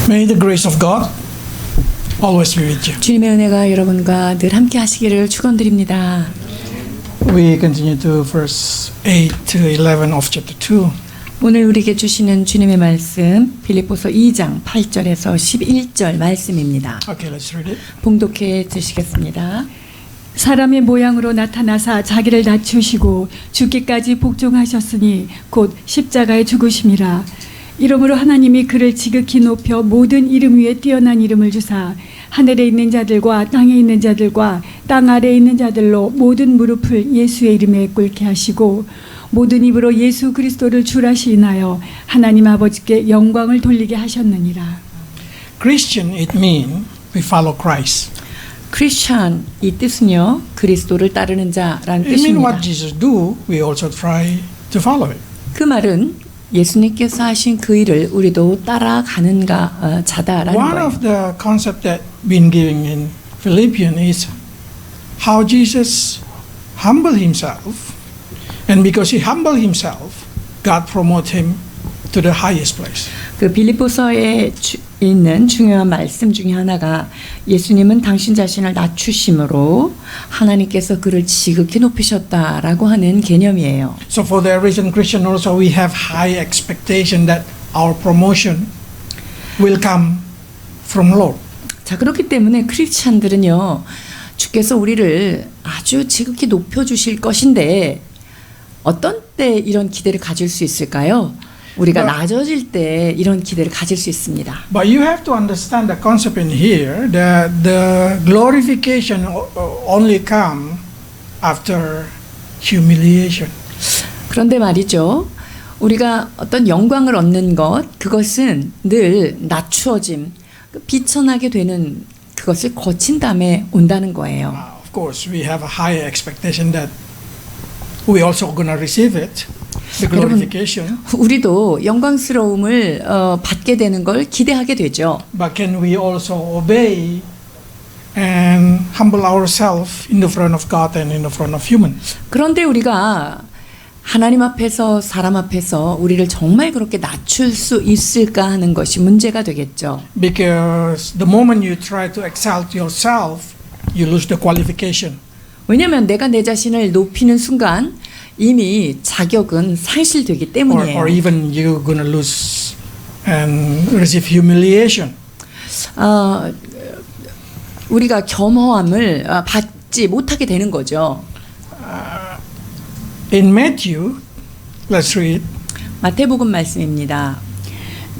May the grace of God always be with you. 주님의 은혜가 여러분과 늘 함께 하시기를 축원드립니다. We continue to verse 8 to 11 of chapter 2. 오늘 우리에게 주시는 주님의 말씀 빌립보서 2장 8절에서 11절 말씀입니다. Okay, let's read it. 봉독해 주시겠습니다. 사람의 모양으로 나타나사 자기를 낮추시고 죽기까지 복종하셨으니 곧 십자가에 죽으심이라. 이러므로 하나님이 그를 지극히 높여 모든 이름 위에 뛰어난 이름을 주사 하늘에 있는 자들과 땅에 있는 자들과 땅 아래에 있는 자들로 모든 무릎을 예수의 이름에 꿇게 하시고 모든 입으로 예수 그리스도를 주라시 인하여 하나님 아버지께 영광을 돌리게 하셨느니라. Christian, it means we follow Christ. 크리스찬 이 뜻은요 그리스도를 따르는 자라는 It means 뜻입니다. what Jesus do, we also try to follow it. 그 말은 예수님께서 하신 그 일을 우리도 따라가는가 자다라는 One 거예요. of the concept that been given in Philippians is how Jesus humbled himself, and because he humbled himself, God promoted him to the highest place. 그 빌립보서에 있는 중요한 말씀 중에 하나가 예수님은 당신 자신을 낮추심으로 하나님께서 그를 지극히 높이셨다라고 하는 개념이에요. So for that reason, Christian also we have high expectation that our promotion will come from Lord. 자, 그렇기 때문에 크리스찬들은요 주께서 우리를 아주 지극히 높여주실 것인데 어떤 때 이런 기대를 가질 수 있을까요? 우리가 낮아질 때 이런 기대를 가질 수 있습니다. But you have to understand the concept in here that the glorification only come after humiliation. 그런데 말이죠. 우리가 어떤 영광을 얻는 것, 그것은 늘 낮추어짐, 비천하게 되는 그것을 거친 다음에 온다는 거예요. Of course, we have a high expectation that we also going to receive it, the glorification. 우리도 영광스러움을 받게 되는 걸 기대하게 되죠. But can we also obey and humble ourselves in the front of God and in the front of human? 그런데 우리가 하나님 앞에서 사람 앞에서 우리를 정말 그렇게 낮출 수 있을까 하는 것이 문제가 되겠죠. Because the moment you try to exalt yourself, you lose the qualification. 왜냐하면 내가 내 자신을 높이는 순간 이미 자격은 상실되기 때문이에요. Or even you're going to lose and receive humiliation. 우리가 겸허함을 받지 못하게 되는 거죠. In Matthew, let's read. 마태복음 말씀입니다.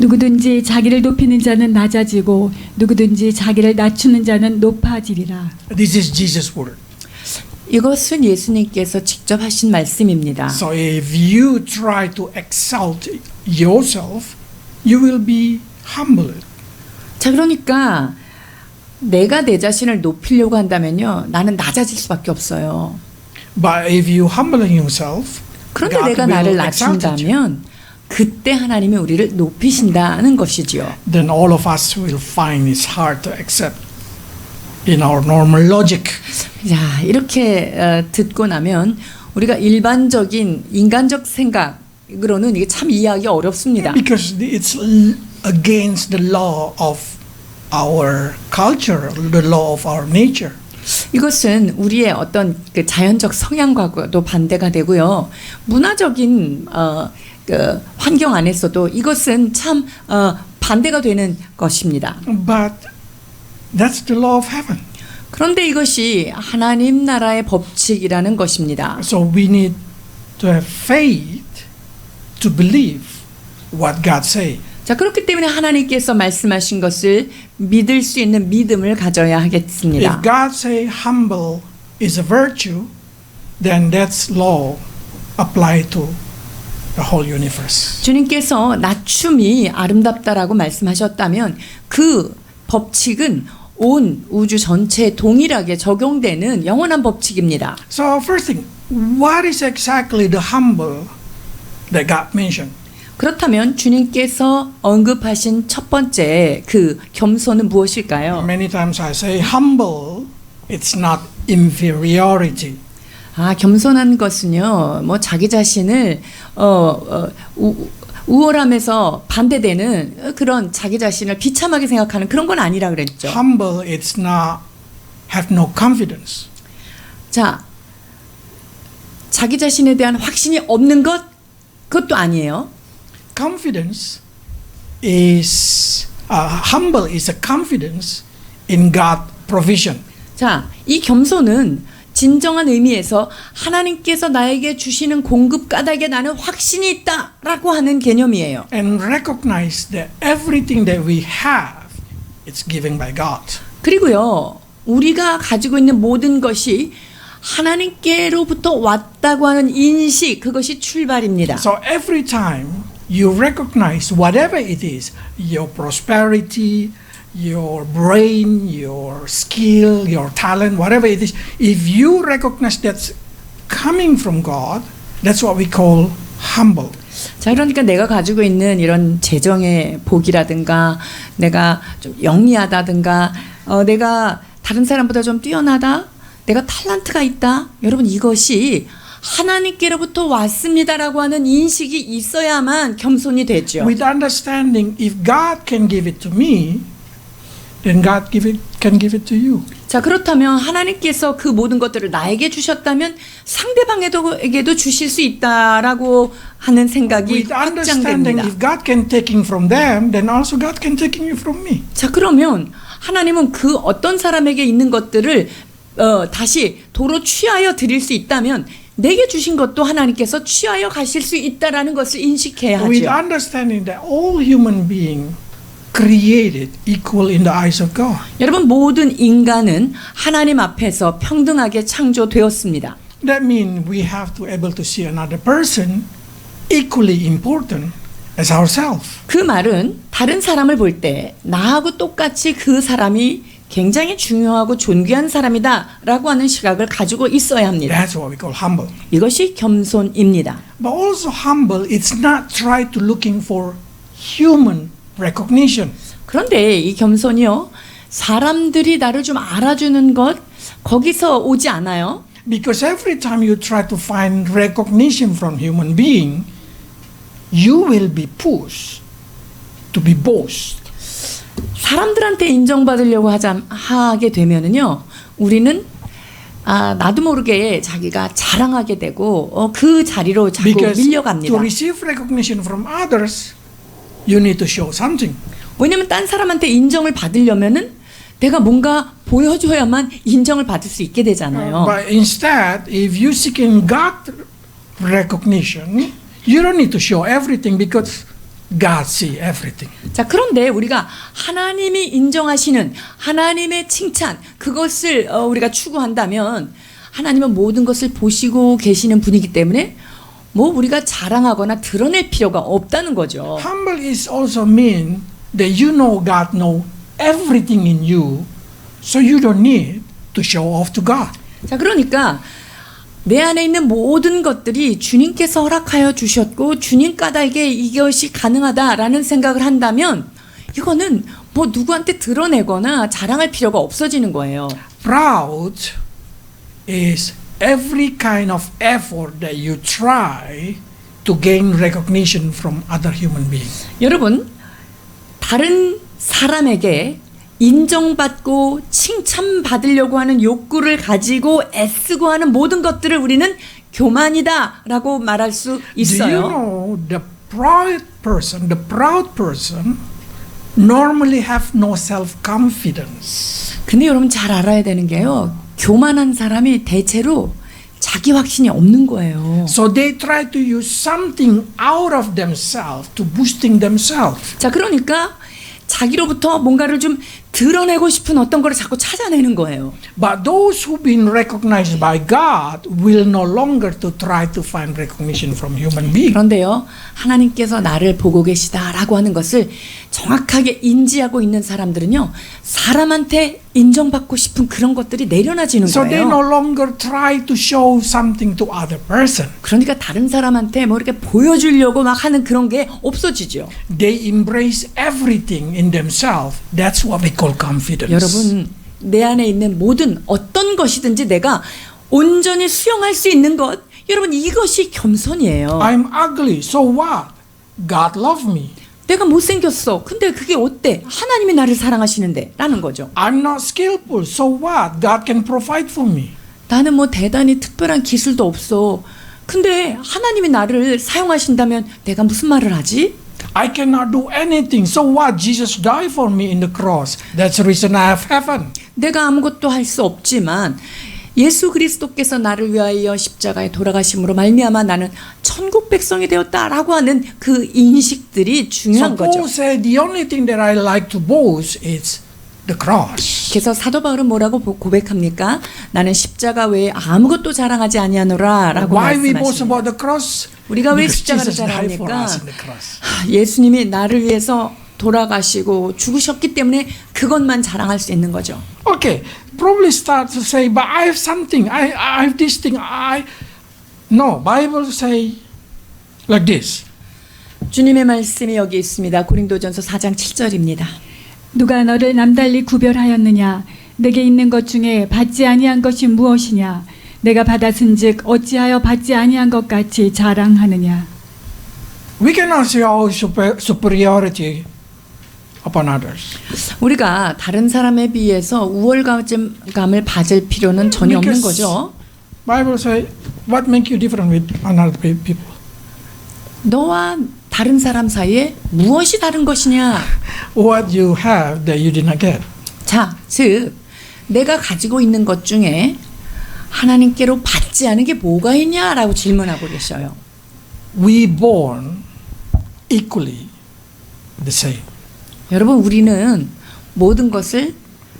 누구든지 자기를 높이는 자는 낮아지고 누구든지 자기를 낮추는 자는 높아지리라. This is Jesus' word. 이것은 예수님께서 직접 하신 말씀입니다. So if you try to exalt yourself, you will be humbled. 자, 그러니까 내가 내 자신을 높이려고 한다면요, 나는 낮아질 수밖에 없어요. But if you humble yourself, 그런데 God 내가 will 나를 exalt you. 낮춘다면 그때 하나님이 우리를 높이신다는 것이지요. Then all of us will find it's hard to accept in our normal logic. 자, 이렇게 듣고 나면 우리가 일반적인 인간적 생각으로는 이게 참 이해하기 어렵습니다. Because it's against the law of our culture, the law of our nature. 이것은 우리의 어떤 그 자연적 성향과도 반대가 되고요. 문화적인 그 환경 안에서도 이것은 참 반대가 되는 것입니다. But that's the law of heaven. 그런데 이것이 하나님 나라의 법칙이라는 것입니다. So we need to have faith to believe what God say. 자, 그렇기 때문에 하나님께서 말씀하신 것을 믿을 수 있는 믿음을 가져야 하겠습니다. If God say humble is a virtue, then that's law apply to the whole universe. 주님께서 낮춤이 아름답다라고 말씀하셨다면 그 법칙은 온 우주 전체에 동일하게 적용되는 영원한 법칙입니다. So first thing, what is exactly the humble that God mentioned? 그렇다면 주님께서 언급하신 첫 번째 그 겸손은 무엇일까요? Many times I say humble, it's not inferiority. 겸손한 것은요, 뭐 자기 자신을 우월함에서 반대되는 그런 자기 자신을 비참하게 생각하는 그런 건 아니라 그랬죠. Humble, it's not, have no confidence. 자, 자기 자신에 대한 확신이 없는 것, 그것도 아니에요. Confidence is, humble is a confidence in God provision. 자, 이 겸손은 진정한 의미에서 하나님께서 나에게 주시는 공급 까닭에 나는 확신이 있다라고 하는 개념이에요. And recognize that everything that we have is given by God. 그리고요, 우리가 가지고 있는 모든 것이 하나님께로부터 왔다고 하는 인식, 그것이 출발입니다. So every time you recognize whatever it is, your prosperity, your brain, your skill, your talent, whatever it is, if you recognize that's coming from God, that's what we call humble. 자, 그러니까 내가 가지고 있는 이런 재정의 복이라든가 내가 좀 영리하다든가 내가 다른 사람보다 좀 뛰어나다, 내가 탤런트가 있다, 여러분 이것이 하나님께로부터 왔습니다라고 하는 인식이 있어야만 겸손이 되죠. With understanding, if God can give it to me, then God can give it to you. 자, 그렇다면 하나님께서 그 모든 것들을 나에게 주셨다면 상대방에게도 주실 수 있다라고 하는 생각이 With understanding, 확장됩니다. if God can take it from them, then also God can take it from me. 자, 그러면 하나님은 그 어떤 사람에게 있는 것들을 다시 도로 취하여 드릴 수 있다면 내게 주신 것도 하나님께서 취하여 가실 수 있다라는 것을 인식해야 With 하죠. understanding that all human beings created equal in the eyes of God. 여러분, 모든 인간은 하나님 앞에서 평등하게 창조되었습니다. That means we have to able to see another person equally important as ourselves. 그 말은 다른 사람을 볼 때 나하고 똑같이 그 사람이 굉장히 중요하고 존귀한 사람이다라고 하는 시각을 가지고 있어야 합니다. That's what we call humble. 이것이 겸손입니다. But also humble, it's not try to looking for human recognition. 그런데 이 겸손이요, 사람들이 나를 좀 알아주는 것, 거기서 오지 않아요. Because every time you try to find recognition from human being, you will be pushed to be boast. 사람들한테 인정받으려고 하게 되면은요, 우리는 나도 모르게 자기가 자랑하게 되고 그 자리로 자꾸 Because 밀려갑니다. to receive recognition from others, you need to show something. 왜냐면 딴 사람한테 인정을 받으려면은 내가 뭔가 보여줘야만 인정을 받을 수 있게 되잖아요. But instead, if you seeking God recognition, you don't need to show everything because God see everything. 자, 그런데 우리가 하나님이 인정하시는 하나님의 칭찬, 그것을 우리가 추구한다면 하나님은 모든 것을 보시고 계시는 분이기 때문에 뭐 우리가 자랑하거나 드러낼 필요가 없다는 거죠. Humble is also mean that you know God know everything in you, so you don't need to show off to God. 자, 그러니까 내 안에 있는 모든 것들이 주님께서 허락하여 주셨고 주님 까닭에 이것이 가능하다라는 생각을 한다면 이거는 뭐 누구한테 드러내거나 자랑할 필요가 없어지는 거예요. Proud is every kind of effort that you try to gain recognition from other human beings. 여러분, 다른 사람에게 인정받고 칭찬받으려고 하는 욕구를 가지고 애쓰고 하는 모든 것들을 우리는 교만이다라고 말할 수 Do you 있어요. know the proud person normally have no self-confidence. 근데 여러분 잘 알아야 되는 게요, 교만한 사람이 대체로 자기 확신이 없는 거예요. So they try to use something out of themselves to boosting themselves. 자, 그러니까 자기로부터 뭔가를 좀 드러내고 싶은 어떤 거를 자꾸 찾아내는 거예요. But those who've been recognized by God will no longer to try to find recognition from human beings. 그런데요, 하나님께서 나를 보고 계시다라고 하는 것을 정확하게 인지하고 있는 사람들은요, 사람한테 인정받고 싶은 그런 것들이 내려놔지는 So they no 거예요. longer try to show something to other person. 그러니까 다른 사람한테 뭐 이렇게 보여주려고 막 하는 그런 게 없어지죠. They embrace everything in themselves. That's what we call confidence. 여러분, 내 안에 있는 모든 어떤 것이든지 내가 온전히 수용할 수 있는 것, 여러분 이것이 겸손이에요. I'm ugly, so what? God loved me. 내가 못생겼어. 근데 그게 어때? 하나님이 나를 사랑하시는데 라는 거죠. I'm not skillful. So what? God can provide for me. 나는 뭐 대단히 특별한 기술도 없어. 근데 하나님이 나를 사용하신다면 내가 무슨 말을 하지? I cannot do anything. So what? Jesus died for me in the cross. That's the reason I have heaven. 내가 아무것도 할 수 없지만 예수 그리스도께서 나를 위하여 십자가에 돌아가심으로 말미암아 나는 천국 백성이 되었다라고 하는 그 인식들이 So 중요한 Paul 거죠. said the only thing that I like to boast is the cross. 그래서 사도 바울은 뭐라고 고백합니까? 나는 십자가 외에 아무것도 자랑하지 아니하노라라고 Why we boast 말씀하십니다. about the cross? 우리가 왜 Because 십자가를 Jesus died for 자랑합니까? us in the cross. 예수님이 나를 위해서 돌아가시고 죽으셨기 때문에 그것만 자랑할 수 있는 거죠. Okay, probably start to say, but I have something. I have this thing. No, Bible say like this. 주님의 말씀이 여기 있습니다. 고린도전서 4장 7절입니다. 누가 너를 남달리 구별하였느냐? 내게 있는 것 중에 받지 아니한 것이 무엇이냐? 내가 받았은즉 어찌하여 받지 아니한 것 같이 자랑하느냐? We cannot say our superiority upon others. 우리가 다른 사람에 비해서 우월감을 받을 필요는 전혀 없는 Because 거죠. Bible say, what make you different with another people? 너와 다른 사람 사이에 무엇이 다른 것이냐? What you have that you did not get. 자, 즉 내가 가지고 있는 것 중에 하나님께로 받지 않은 게 뭐가 있냐라고 질문하고 계셔요. We born equally the same. 여러분, 우리는 모든 것을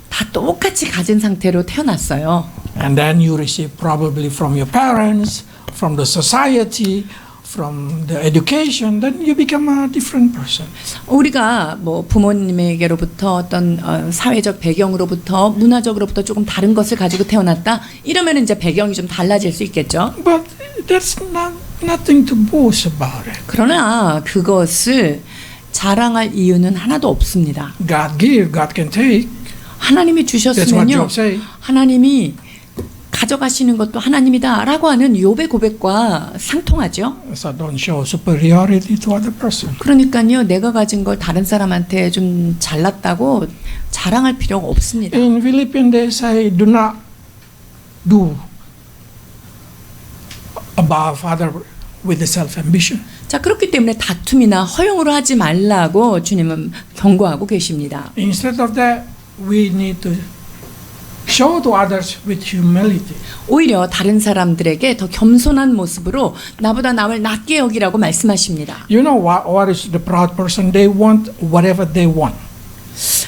다 똑같이 가진 상태로 태어났어요. And then you receive probably from your parents, from the society, from the education, then you become a different person. 우리가 뭐 부모님에게로부터 어떤 사회적 배경으로부터 문화적으로부터 조금 다른 것을 가지고 태어났다. 이러면 이제 배경이 좀 달라질 수 있겠죠. But that's nothing to boast about it. 그러나 그것을 자랑할 이유는 하나도 없습니다. God give, God can take. 하나님이 That's what 주셨으면요. Job say. 하나님이 가져가시는 것도 하나님이다라고 하는 욥의 고백과 상통하죠. So don't show superiority to other person. 그러니까요, 내가 가진 걸 다른 사람한테 좀 잘났다고 자랑할 필요가 없습니다. In Philippines they say, do not do above other with the self-ambition. 자, 그렇기 때문에 다툼이나 허용으로 하지 말라고 주님은 경고하고 계십니다. Instead of that, we need to show to others with humility. 오히려 다른 사람들에게 더 겸손한 모습으로 나보다 남을 낮게 여기라고 말씀하십니다. You know what is the proud person? They want whatever they want.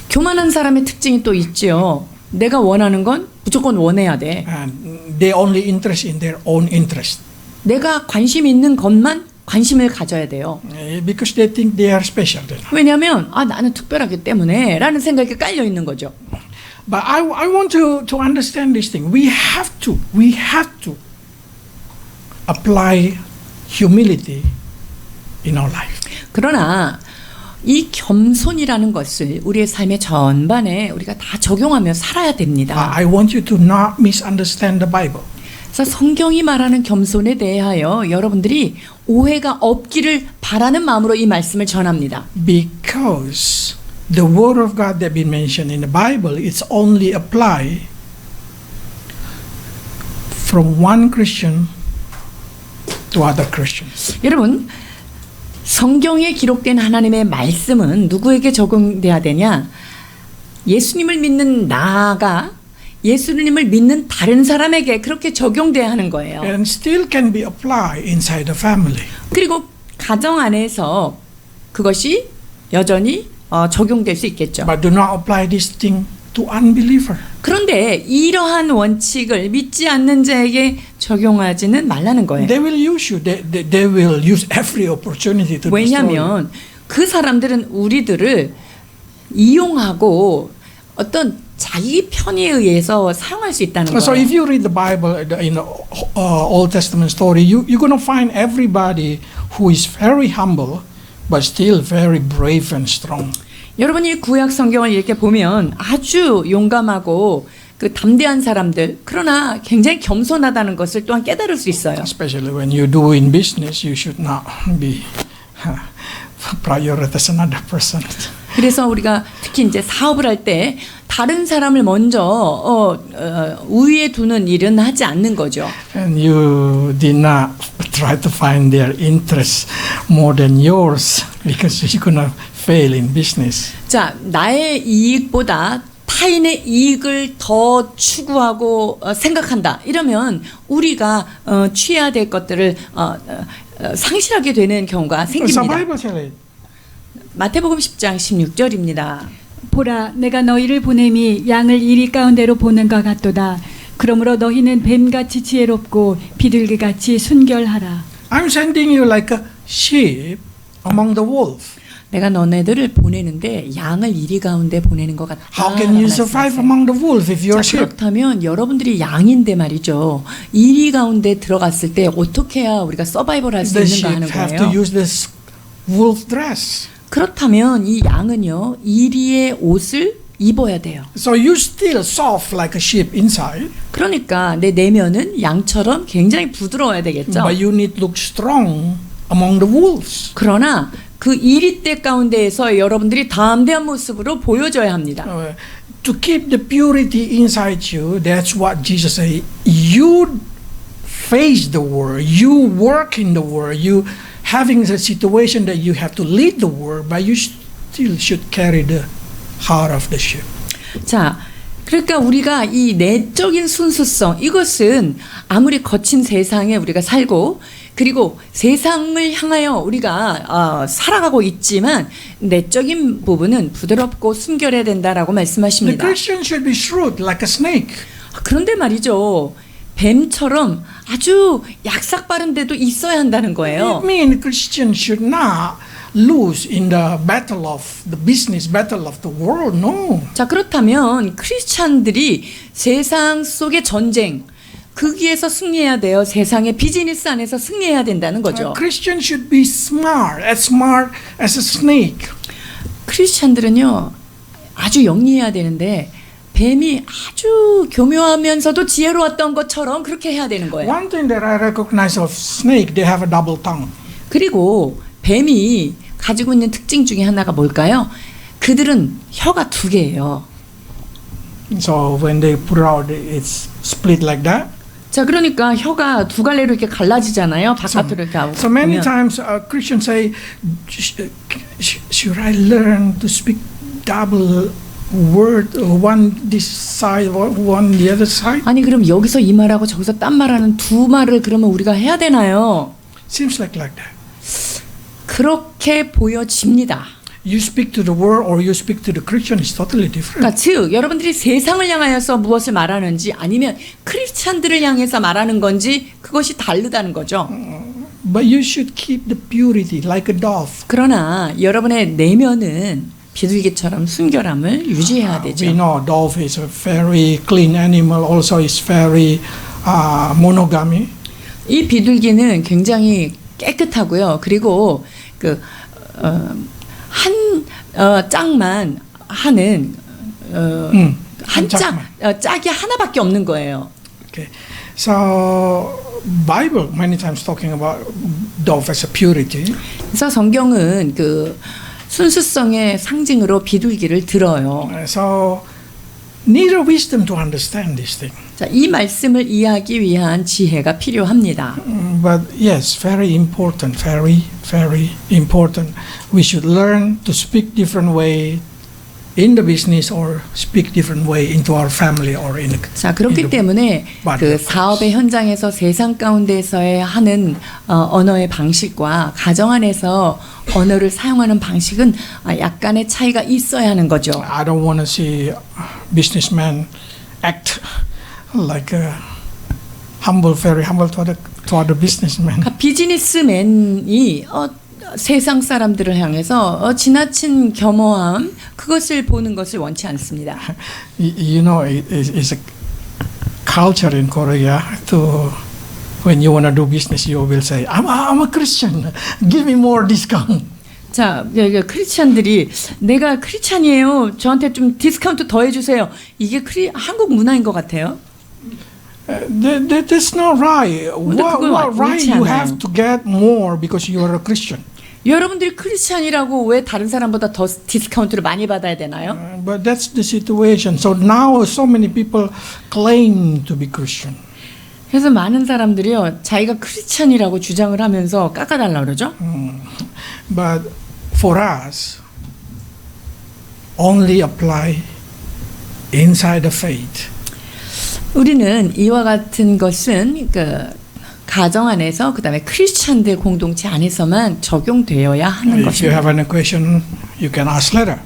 교만한 사람의 특징이 또 있죠. 내가 원하는 건 무조건 원해야 돼. And they only interest in their own interest. 내가 관심 있는 것만 관심을 가져야 돼요. Because they think they are special. 왜냐하면 나는 특별하기 때문에 라는 생각이 깔려 있는 거죠. But I want to understand this thing. We have to apply humility in our life. 그러나 이 겸손이라는 것을 우리의 삶의 전반에 우리가 다 적용하며 살아야 됩니다. I want you to not misunderstand the Bible. 그래서 성경이 말하는 겸손에 대하여 여러분들이 오해가 없기를 바라는 마음으로 이 말씀을 전합니다. Because the word of God that been mentioned in the Bible, it's only apply from one Christian to other Christians. 여러분, 성경에 기록된 하나님의 말씀은 누구에게 적용돼야 되냐? 예수님을 믿는 나가 예수님을 믿는 다른 사람에게 그렇게 적용돼야 하는 거예요. And still can be applied inside the family. 그리고 가정 안에서 그것이 여전히 적용될 수 있겠죠. But do not apply this thing to unbeliever. 그런데 이러한 원칙을 믿지 않는 자에게 적용하지는 말라는 거예요. They will use you. They will use every opportunity to destroy you. 왜냐하면 그 사람들은 우리들을 이용하고 어떤 자기 편의에 의해서 사용할 수 있다는 So if 거예요. you read the Bible in the Old Testament story, you're going to find everybody who is very humble, but still very brave and strong. 여러분이 구약 성경을 이렇게 보면 아주 용감하고 그 담대한 사람들, 그러나 굉장히 겸손하다는 것을 또한 깨달을 수 있어요. Especially when you do in business, you should not be prioritize another person. 그래서 우리가 특히 이제 사업을 할 때 다른 사람을 먼저 우위에 두는 일은 하지 않는 거죠. And you did not try to find their interest more than yours because you're gonna fail in business. 자, 나의 이익보다 타인의 이익을 더 추구하고 생각한다. 이러면 우리가 취해야 될 것들을 상실하게 되는 경우가 So 생깁니다. Bible tell it. 마태복음 10장 16절입니다. 보라 내가 너희를 보냄이 양을 이리 가운데로 보는것 같도다. 그러므로 너희는 뱀같이 지혜롭고 비둘기같이 순결하라. I'm sending you like a sheep among the wolves. 내가 너네들을 보내는데 양을 이리 가운데 보내는 것 같다. How can you survive among the wolves if you're 자, sheep? 그렇다면 여러분들이 양인데 말이죠. 이리 가운데 들어갔을 때 어떻게 해야 우리가 서바이벌 할 수 The 있는가 하는 sheep have to 거예요. use this wolf dress. 그렇다면 이 양은요. 이리의 옷을 입어야 돼요. So you still soft like a sheep inside, 그러니까 내 내면은 양처럼 굉장히 부드러워야 되겠죠. but you need to look strong among the wolves. 그러나 그 이리때 가운데에서 여러분들이 담대한 모습으로 보여줘야 합니다. To keep the purity inside you, that's what Jesus said. You face the world, you work in the world, you having the situation that you have to lead the world, but you still should carry the heart of the sheep. 자, 그러니까 우리가 이 내적인 순수성 이것은 아무리 거친 세상에 우리가 살고 그리고 세상을 향하여 우리가 살아가고 있지만 내적인 부분은 부드럽고 순결해야 된다라고 The 말씀하십니다. Christian should be shrewd like a snake. 그런데 말이죠. 뱀처럼 아주 약삭 빠른 데도 있어야 한다는 거예요. It means Christians should not lose in the battle of the business battle of the world. No. 자, 그렇다면 크리스찬들이 세상 속의 전쟁 거기에서 승리해야 돼요. 세상의 비즈니스 안에서 승리해야 된다는 거죠. Christians should be smart as a snake. 크리스찬들은요 아주 영리해야 되는데 뱀이 아주 교묘하면서도 지혜로웠던 것처럼 그렇게 해야 되는 거예요. One thing that I recognize of snake, they have a double tongue. 그리고 뱀이 가지고 있는 특징 중에 하나가 뭘까요? 그들은 혀가 두 개예요. So when they put it out, it's split like that. 자, 그러니까 혀가 두 갈래로 이렇게 갈라지잖아요. 바깥으로 이렇게 하고. So many 보면. times Christians say, should I learn to speak double word, one this side, one the other side? 아니 그럼 여기서 이 말하고 저기서 딴 말하는 두 말을 그러면 우리가 해야 되나요? Seems like that. 그렇게 보여집니다. You speak to the world or you speak to the Christian is totally different. 그러니까 즉 여러분들이 세상을 향하여서 무엇을 말하는지 아니면 크리스찬들을 향해서 말하는 건지 그것이 다르다는 거죠. But you should keep the purity like a dove. 그러나 여러분의 내면은 비둘기처럼 순결함을 유지해야 되죠. We know dove is a very clean animal. Also, is very monogamy. 이 비둘기는 굉장히 깨끗하고요. 그리고 한 짝만 하는 한 짝이 하나밖에 없는 거예요. Okay, so Bible many times talking about dove as a purity. 그래서 성경은 그 순수성의 상징으로 비둘기를 들어요. So need a wisdom to understand this thing. 자, 이 말씀을 이해하기 위한 지혜가 필요합니다. But yes, very important, very, very important. We should learn to speak different way in the business or speak different way into our family or in the. 자, 그렇기 때문에 그 사업의 현장에서 세상 가운데서의 하는 언어의 방식과 가정 안에서 언어를 사용하는 방식은 약간의 차이가 있어야 하는 거죠. I don't want to see businessmen act like a humble, very humble to other businessmen. 그러니까 비즈니스맨이 세상 사람들을 향해서 지나친 겸허함 그것을 보는 것을 원치 않습니다. You know, it's a culture in Korea to when you want to do business, you will say, I'm a Christian. Give me more discount. 자, 크리스찬들이 내가 크리스찬이에요. 저한테 좀 디스카운트 더 해주세요. 이게 한국 문화인 것 같아요. That's not right. 근데 그건 What right 옳지 you 않아요. have to get more because you are a Christian? 여러분들이 크리스찬이라고 왜 다른 사람보다 더 디스카운트를 많이 받아야 되나요? But that's the situation. So now so many people claim to be Christian. 그래서 많은 사람들이요, 자기가 크리스찬이라고 주장을 하면서 깎아달라 그러죠. But for us, only apply inside the faith. 우리는 이와 같은 것은 그 가정 안에서 그다음에 크리스찬들 공동체 안에서만 적용되어야 하는 If you 것입니다. have any question, you can ask later.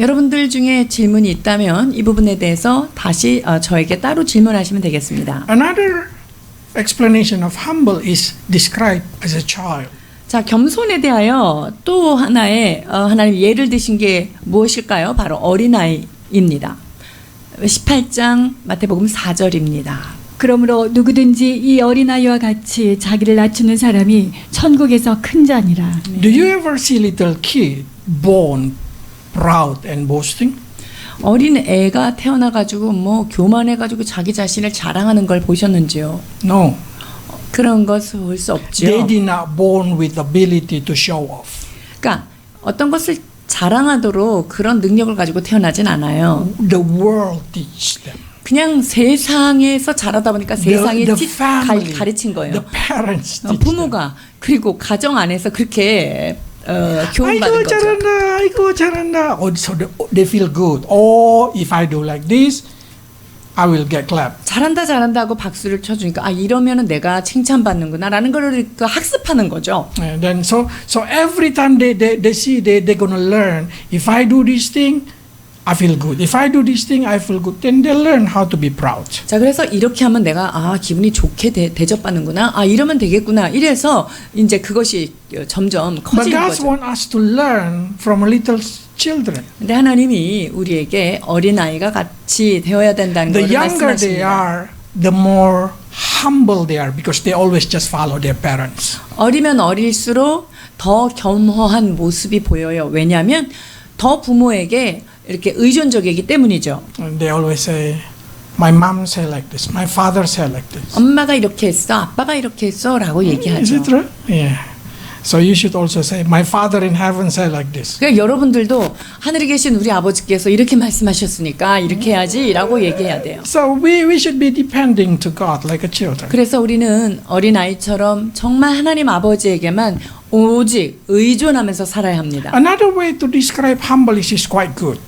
여러분들 중에 질문이 있다면 이 부분에 대해서 다시 저에게 따로 질문하시면 되겠습니다. Another explanation of humble is described as a child. 자, 겸손에 대하여 또 하나의 하나님 예를 드신 게 무엇일까요? 바로 어린아이입니다. 18장 마태복음 4절입니다. 그러므로 누구든지 이 어린아이와 같이 자기를 낮추는 사람이 천국에서 큰 자니라. Do you ever see little kid born proud and boasting? 어린 애가 태어나가지고 뭐 교만해가지고 자기 자신을 자랑하는 걸 보셨는지요? No. 그런 것을 볼 수 They 없죠. did not born with ability to show off. 그러니까 어떤 것을 자랑하도록 그런 능력을 가지고 태어나진 않아요. The world teach them. 그냥 세상에서 자라다 보니까 세상이 가르친 거예요. The parents teach them. 부모가 그리고 가정 안에서 그렇게 교훈받은 아이고 거죠. 잘한다, 아이고 잘한다. Oh, so they feel good. Or if I do like this, I will get clapped. 잘한다 잘한다 하고 박수를 쳐주니까 아 이러면은 내가 칭찬받는구나라는 걸 그 학습하는 거죠. And then so every time they see they're gonna learn. If I do this thing, I feel good. If I do this thing, I feel good. Then they learn how to be proud. 자 그래서 이렇게 하면 내가 아 기분이 좋게 대접받는구나. 아 이러면 되겠구나. 이래서 이제 그것이 점점 But 커지는 God 거죠. wants us to learn from little children. 근데 하나님이 우리에게 어린아이가 같이 되어야 된다는 The 것을 younger they 말씀하십니다. are, the more humble they are because they always just follow their parents. 어리면 어릴수록 더 겸허한 모습이 보여요. 왜냐하면 더 부모에게 이렇게 의존적이기 때문이죠. And they always say, "My mom said like this. My father said like this." 엄마가 이렇게 했어, 아빠가 이렇게 했어라고 Is 얘기하죠. it true? Yeah. So you should also say, "My father in heaven said like this." 그러니까 여러분들도 하늘에 계신 우리 아버지께서 이렇게 말씀하셨으니까 이렇게 해야지라고 얘기해야 돼요. So we should be depending to God like a children. 그래서 우리는 어린아이처럼 정말 하나님 아버지에게만 오직 의존하면서 살아야 합니다. Another way to describe humbleness is quite good.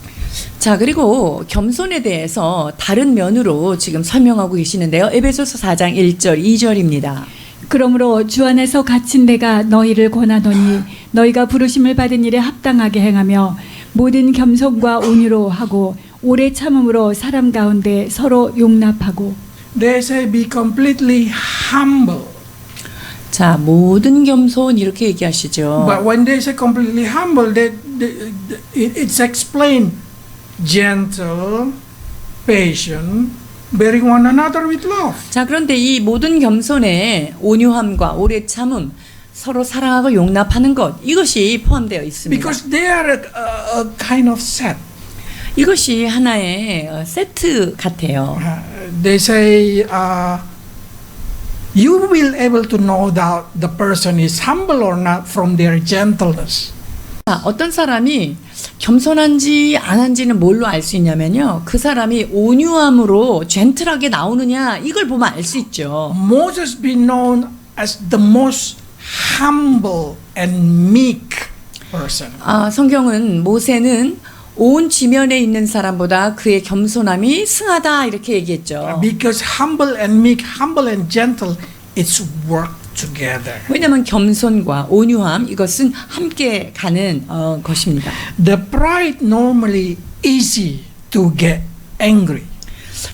자, 그리고 겸손에 대해서 다른 면으로 지금 설명하고 계시는데요. 에베소서 4장 1절, 2절입니다. 그러므로 주 안에서 갇힌 내가 너희를 권하노니 너희가 부르심을 받은 일에 합당하게 행하며 모든 겸손과 온유로 하고 오래 참음으로 사람 가운데 서로 용납하고. They say be completely humble. 자, 모든 겸손 이렇게 얘기하시죠. But when they say completely humble, it's explained gentle, patient, bearing one another with love. 자, 그런데 이 모든 겸손에 온유함과 오래 참음, 서로 사랑하고 용납하는 것, 이것이 포함되어 있습니다. Because they are a kind of set. 이것이 하나의 세트 같아요. They say you will able to know that the person is humble or not from their gentleness. 자, 어떤 사람이 겸손한지 안 한지는 뭘로 알 수 있냐면요. 그 사람이 온유함으로 젠틀하게 나오느냐 이걸 보면 알 수 있죠. Moses be known as the most humble and meek person. 아, 성경은 모세는 온 지면에 있는 사람보다 그의 겸손함이 승하다 이렇게 얘기했죠. Because humble and meek, humble and gentle, it's work together. 왜냐하면 겸손과 온유함 이것은 함께 가는 것입니다. The pride normally easy to get angry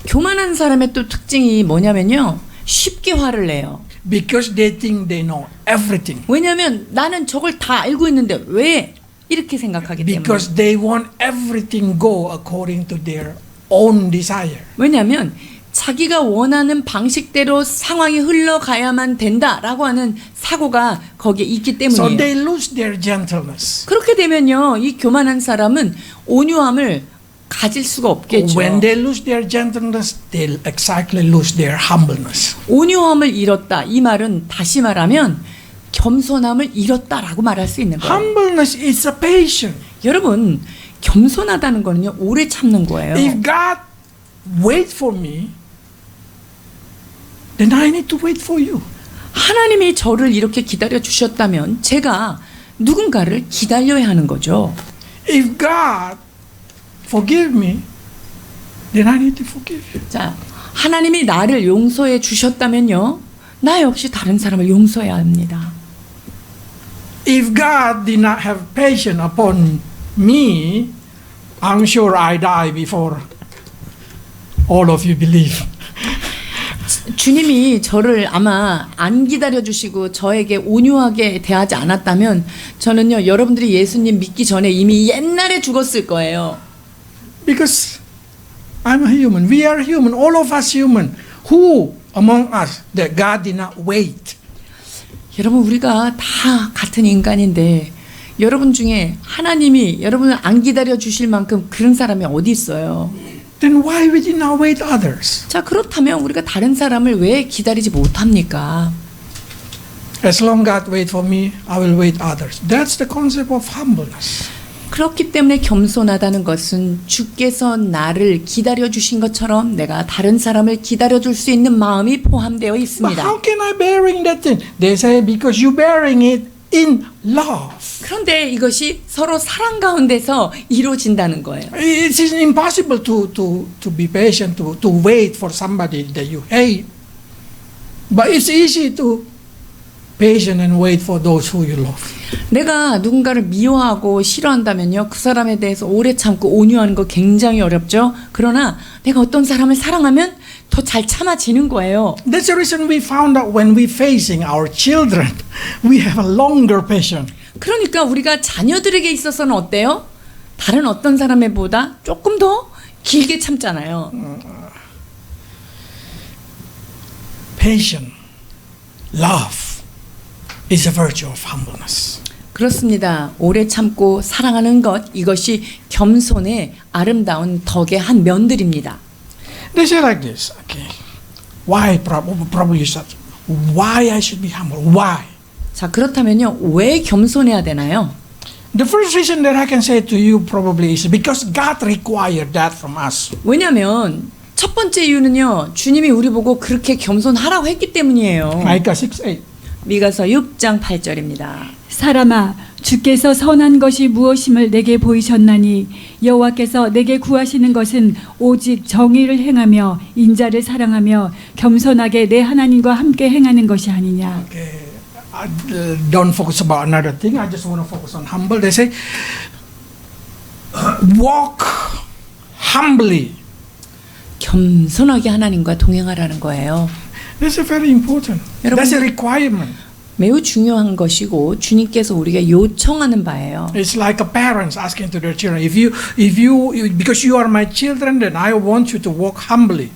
교만한 사람의 또 특징이 뭐냐면요. 쉽게 화를 내요. because they think they know everything. 왜냐하면 나는 저걸 다 알고 있는데 왜 이렇게 생각하기 때문에. Because they want everything go according to their own desire. 왜냐하면 자기가 원하는 방식대로 상황이 흘러가야만 된다라고 하는 사고가 거기에 있기 So 때문이에요. they lose their gentleness. 그렇게 되면요, 이 교만한 사람은 온유함을 가질 수가 없겠죠. When they lose their gentleness, they'll exactly lose their humbleness. 온유함을 잃었다. 이 말은 다시 말하면 겸손함을 잃었다라고 말할 수 있는 거예요. Humbleness is a patience. 여러분, 겸손하다는 거는요, 오래 참는 거예요. If God wait for me, then I need to wait for you. 하나님이 저를 이렇게 기다려 주셨다면 제가 누군가를 기다려야 하는 거죠. If God forgive me, then I need to forgive you. 자, 하나님이 나를 용서해 주셨다면요, 나 역시 다른 사람을 용서해야 합니다. If God did not have patience upon me, I'm sure I die before all of you believe. 주님이 저를 아마 안 기다려 주시고 저에게 온유하게 대하지 않았다면 저는요, 여러분들이 예수님 믿기 전에 이미 옛날에 죽었을 거예요. Because I'm a human. We are human. All of us human. Who among us that God did not wait? 여러분, 우리가 다 같은 인간인데 여러분 중에 하나님이 여러분을 안 기다려 주실 만큼 그런 사람이 어디 있어요? Then why we did not wait others? 자, 그렇다면 우리가 다른 사람을 왜 기다리지 못합니까? As long God wait for me, I will wait others. That's the concept of humbleness. 그렇기 때문에 겸손하다는 것은 주께서 나를 기다려 주신 것처럼 내가 다른 사람을 기다려 줄 수 있는 마음이 포함되어 But 있습니다. how can I bearing that thing? They say because you bearing it in love. 그런데 이것이 서로 사랑 가운데서 이루어진다는 거예요. It is impossible to be patient, to wait for somebody that you hate. But it's easy to patient and wait for those who you love. 내가 누군가를 미워하고 싫어한다면요, 그 사람에 대해서 오래 참고 온유하는 거 굉장히 어렵죠. 그러나 내가 어떤 사람을 사랑하면 더 잘 참아지는 거예요. That's the reason we found out when we facing our children, we have a longer patience. 그러니까 우리가 자녀들에게 있어서는 어때요? 다른 어떤 사람보다 조금 더 길게 참잖아요. Patience, love is a virtue of humbleness. 그렇습니다. 오래 참고 사랑하는 것, 이것이 겸손의 아름다운 덕의 한 면들입니다. They say like this, okay. Why, probably you said, why I should be humble? Why? 자, 그렇다면요, 왜 겸손해야 되나요? The first reason that I can say to you probably is because God required that from us. 왜냐하면 첫 번째 이유는요, 주님이 우리 보고 그렇게 겸손하라고 했기 때문이에요. Micah 6:8. 미가서 6장 8절입니다. 사람아, 주께서 선한 것이 무엇임을 내게 보이셨나니 여호와께서 내게 구하시는 것은 오직 정의를 행하며 인자를 사랑하며 겸손하게 내 하나님과 함께 행하는 것이 아니냐. Okay. I don't focus about another thing. I just want to focus on humble. They say, walk humbly. 겸손하게 하나님과 동행하라는 거예요. That's very important. 여러분, That's a requirement. 매우 중요한 것이고 주님께서 우리가 요청하는 바예요. It's like a parents asking to their children, because you are my children, then I want you to walk humbly.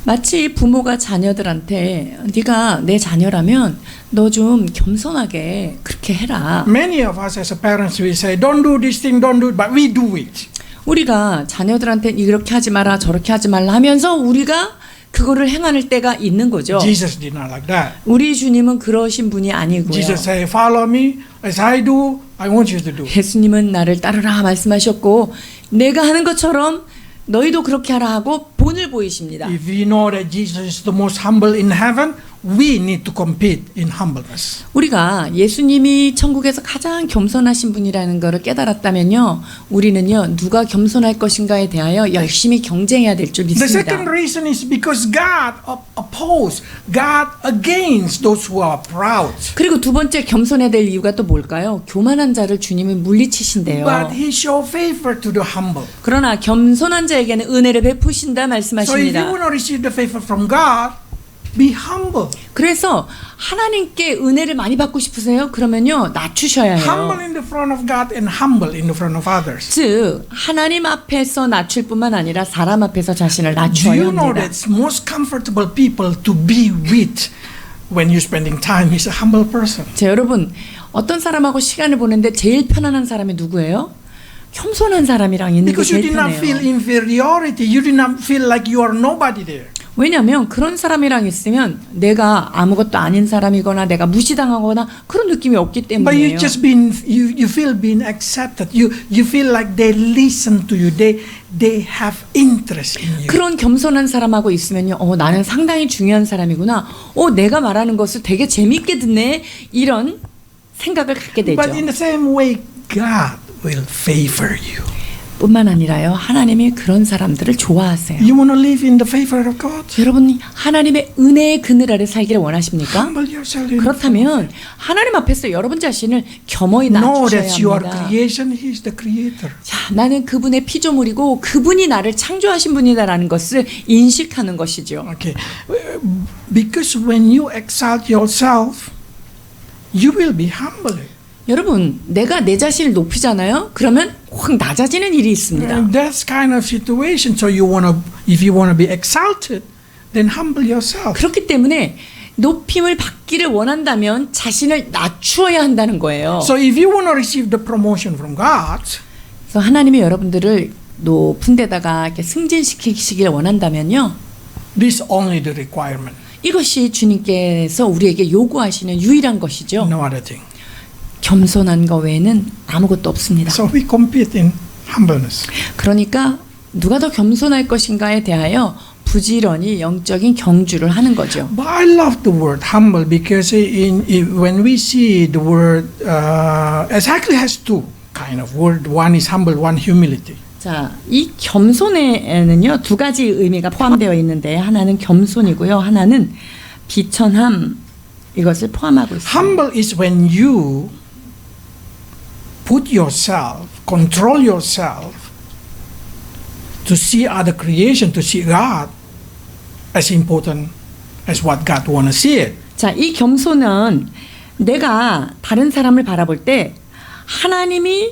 마치 부모가 자녀들한테 네가 내 자녀라면 너 좀 겸손하게 그렇게 해라. Many of us as a parents, we say, don't do this thing, don't do it, but we do it. 우리가 자녀들한테 이렇게 하지 마라 저렇게 하지 말라 하면서 우리가 그거를 행할 때가 있는 거죠. Jesus did not like that. 우리 주님은 그러신 분이 아니고요. Jesus said, follow me as I do, I want you to do. 예수님은 나를 따르라 말씀하셨고 내가 하는 것처럼 너희도 그렇게 하라 하고 본을 보이십니다. If we know that Jesus is the most humble in heaven, we need to compete in humbleness. 우리가 예수님이 천국에서 가장 겸손하신 분이라는 것을 깨달았다면요, 우리는요 누가 겸손할 것인가에 대하여 열심히 경쟁해야 될 줄 The 믿습니다. second reason is because God opposes, God against those who are proud. 그리고 두 번째 겸손해야 될 이유가 또 뭘까요? 교만한 자를 주님이 물리치신대요. But He show favor to the humble. 그러나 겸손한 자에게는 은혜를 베푸신다 So if you 말씀하십니다. want to receive the favor from God, be humble. 그래서 하나님께 은혜를 많이 받고 싶으세요? 그러면요 낮추셔야 Humble 해요. in the front of God and humble in the front of others. 즉 하나님 앞에서 낮출 뿐만 아니라 사람 앞에서 자신을 Do 낮추어야 you know 합니다. that it's most comfortable people to be with when you're spending time is a humble person? 자, 여러분 어떤 사람하고 시간을 보내는데 제일 편안한 사람이 누구예요? 겸손한 사람이랑 있는 게 Because you 제일 did not feel 편해요. inferiority, you did not feel like you are nobody there. 왜냐하면 그런 사람이랑 있으면 내가 아무것도 아닌 사람이거나 내가 무시당하거나 그런 느낌이 없기 But you 때문이에요. just you feel being accepted. You feel like they listen to you. They have interest in you. 그런 겸손한 사람하고 있으면요, 나는 상당히 중요한 사람이구나. 내가 말하는 것을 되게 재밌게 듣네. 이런 생각을 갖게 되죠. But in the same way, God will favor you. 뿐만 아니라요, 하나님이 그런 사람들을 좋아하세요. You want to live in the favor of God? 여러분, 하나님의 은혜의 그늘 아래 살기를 원하십니까? Humble yourself. 그렇다면 하나님 앞에서 여러분 자신을 겸허히 Know 낮추셔야 that you are 합니다. creation. He is the creator. 자, 나는 그분의 피조물이고 그분이 나를 창조하신 분이다라는 것을 인식하는 것이죠. Okay. Because when you exalt yourself, you will be humble. 여러분, 내가 내 자신을 높이잖아요. 그러면 확 낮아지는 일이 있습니다. And that's kind of situation. So if you want to be exalted, then humble yourself. 그렇기 때문에 높임을 받기를 원한다면 자신을 낮추어야 한다는 거예요. So if you want to receive the promotion from God, 그래서 하나님이 여러분들을 높은 데다가 이렇게 승진시키시길 원한다면요, this only the requirement. 이것이 주님께서 우리에게 요구하시는 유일한 것이죠. No other thing. 겸손한 거 외에는 아무것도 없습니다. So we compete in humbleness. 그러니까 누가 더 겸손할 것인가에 대하여 부지런히 영적인 경주를 하는 거죠. But I love the word humble because when we see the word, exactly has two kind of word. One is humble, one humility. 자, 이 겸손에는요, 두 가지 의미가 포함되어 있는데 하나는 겸손이고요, 하나는 비천함, 이것을 포함하고 있습니다. Humble is when you put yourself, control yourself to see other creation, to see God as important as what God want to see it. 자, 이 겸손은 내가 다른 사람을 바라볼 때 하나님이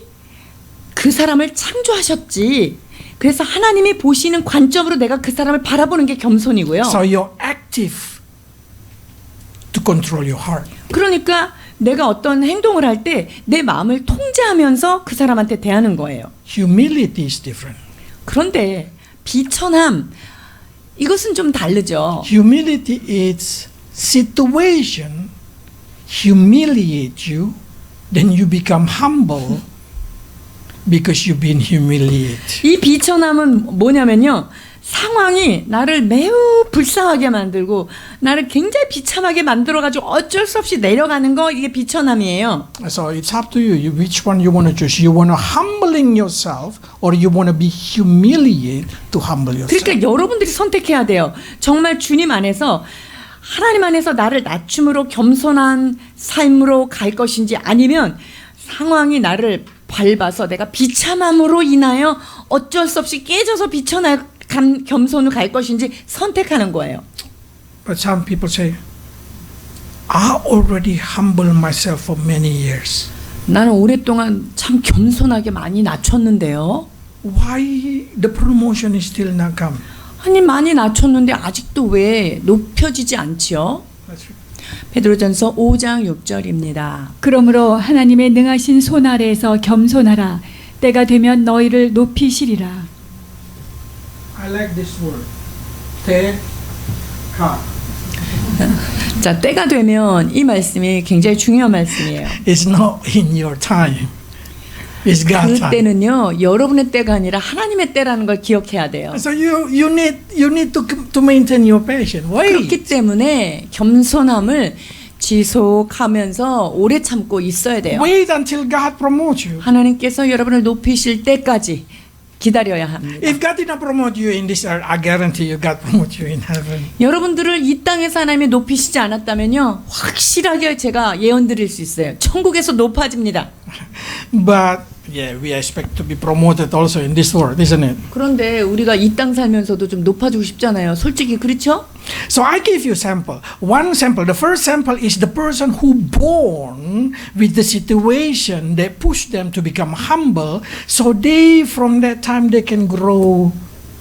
그 사람을 창조하셨지. 그래서 하나님이 보시는 관점으로 내가 그 사람을 바라보는 게 겸손이고요. So you're active to control your heart. 그러니까 내가 어떤 행동을 할 때 내 마음을 통제하면서 그 사람한테 대하는 거예요. Humility is different. 그런데 비천함, 이것은 좀 다르죠. Humility is situation humiliate you, then you become humble because you've been humiliated. 이 비천함은 뭐냐면요, 상황이 나를 매우 불쌍하게 만들고 나를 굉장히 비참하게 만들어가지고 어쩔 수 없이 내려가는 거, 이게 비천함이에요. So it's up to you. Which one you want to choose? You want to humbling yourself, or you want to be humiliated to humble yourself? 그러니까 여러분들이 선택해야 돼요. 정말 주님 안에서, 하나님 안에서 나를 낮춤으로 겸손한 삶으로 갈 것인지, 아니면 상황이 나를 밟아서 내가 비참함으로 인하여 어쩔 수 없이 깨져서 겸손을 갈 것인지 선택하는 거예요. But some people say, I already humbled myself for many years. 나는 오랫동안 참 겸손하게 많이 낮췄는데요. Why the promotion is still not come? 아니, 많이 낮췄는데 아직도 왜 높여지지 않지요? 베드로전서 5장 6절입니다. 그러므로 하나님의 능하신 손 아래에서 겸손하라. 때가 되면 너희를 높이시리라. I like this word. Te ka. 자, 때가 되면, 이 말씀이 굉장히 중요한 말씀이에요. It's not in your time. It's God's 그 time. 때는요, 여러분의 때가 아니라 하나님의 때라는 걸 기억해야 돼요. So you need to maintain your passion. Wait. 그렇기 때문에 겸손함을 지속하면서 오래 참고 있어야 돼요. Wait until God promotes you. 하나님께서 여러분을 높이실 때까지 기다려야 합니다. If God did not promote you in this earth, I guarantee you God promote you in heaven. 여러분들을 이 땅에서 하나님이 높이시지 않았다면요, 확실하게 제가 예언드릴 수 있어요. 천국에서 높아집니다. But yeah, we expect to be promoted also in this world, isn't it? 그런데 우리가 이 땅 살면서도 좀 높아지고 싶잖아요. 솔직히 그렇죠? So I give you sample. One sample. The first sample is the person who born with the situation that push them to become humble. So they from that time they can grow,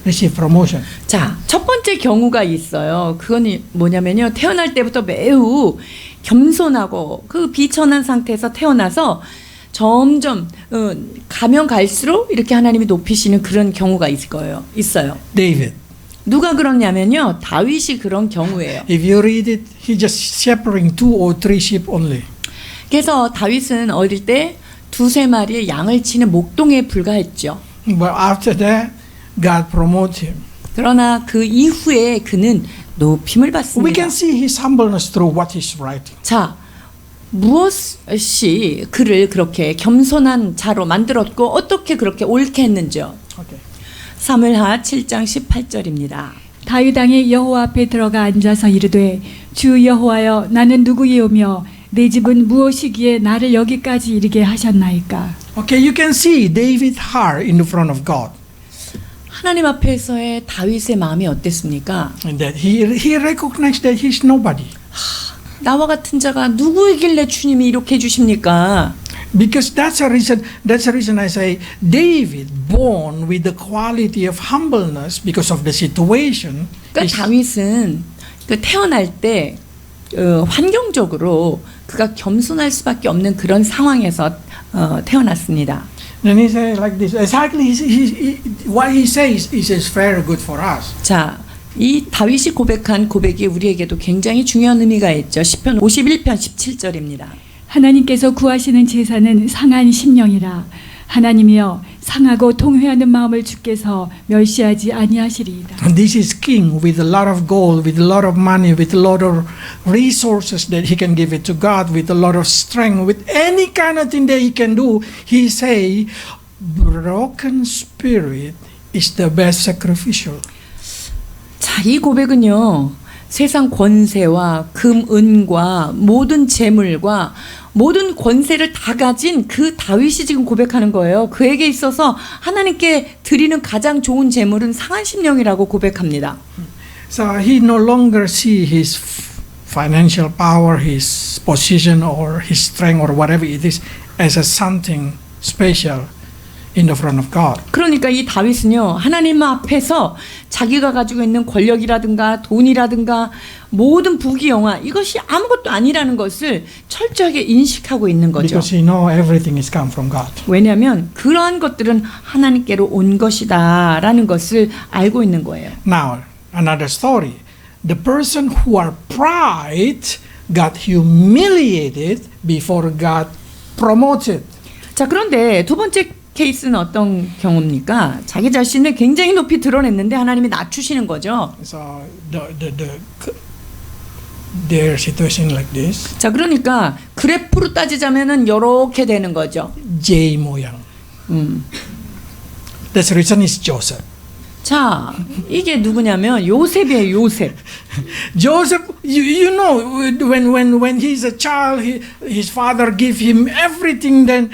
receive promotion. 자, 첫 번째 경우가 있어요. 그건 뭐냐면요, 태어날 때부터 매우 겸손하고 그 비천한 상태에서 태어나서 점점 가면 갈수록 이렇게 하나님이 높이시는 그런 경우가 있을 거예요. 있어요. David. 누가 그러냐면요. 다윗이 그런 경우예요. If you read it, he just shepherding 2 or 3 sheep only. 그래서 다윗은 어릴 때 두세 마리의 양을 치는 목동에 불과했죠. But after that, God promoted him. 그러나 그 이후에 그는 높임을 We 받습니다. can see his humbleness through what he's writing. 자, 무엇이 그를 그렇게 겸손한 자로 만들었고 어떻게 그렇게 옳게 했는지요. Okay. 사무엘하 7장 18절입니다. 다윗 왕이 여호와 앞에 들어가 앉아서 이르되 주 여호와여 나는 누구이오며 내 집은 무엇이기에 나를 여기까지 이르게 하셨나이까. Okay, you can see David's heart in the front of God. 하나님 앞에서의 다윗의 마음이 어땠습니까? And that he recognized that he's nobody. 나와 같은 자가 누구이길래 주님이 이렇게 해주십니까? Because that's the reason I say David, born with the quality of humbleness because of the situation. 그러니까 다윗은 그 태어날 때 환경적으로 그가 겸손할 수밖에 없는 그런 상황에서 태어났습니다. Then he says like this. Exactly, what he says is very good for us. 자, 이 다윗이 고백한 고백이 우리에게도 굉장히 중요한 의미가 있죠. 시편 51편 17절입니다. 하나님께서 구하시는 제사는 상한 심령이라. 하나님이여 상하고 통회하는 마음을 주께서 멸시하지 아니하시리이다. And this is king with a lot of gold, with a lot of money, with a lot of resources that he can give it to God, with a lot of strength, with any kind of thing that he can do. He say, broken spirit is the best sacrificial. 자, 이 고백은요. 세상 권세와 금, 은과 모든 재물과 모든 권세를 다 가진 그 다윗이 지금 고백하는 거예요. 그에게 있어서 하나님께 드리는 가장 좋은 재물은 상한 심령이라고 고백합니다. So he no longer see his financial power, his position or his strength or whatever it is as a something special in the front of God. 그러니까 이 다윗은요. 하나님 앞에서 자기가 가지고 있는 권력이라든가 돈이라든가 모든 부귀영화 이것이 아무것도 아니라는 것을 철저하게 인식하고 있는 거죠. Because he know everything is come from God. 왜냐하면 그러한 것들은 하나님께로 온 것이다라는 것을 알고 있는 거예요. Now, another story. The person who are pride got humiliated before God promoted. 자, 그런데 두 번째 케이스는 어떤 경우입니까? 자기 자신을 굉장히 높이 드러냈는데 하나님이 낮추시는 거죠. So their situation like this. 자, 그러니까 그래프로 따지자면은 이렇게 되는 거죠. J 모양. That's reason is Joseph. 자, 이게 누구냐면 요셉이에요. 요셉. Joseph, you know, when he's a child, his father give him everything. Then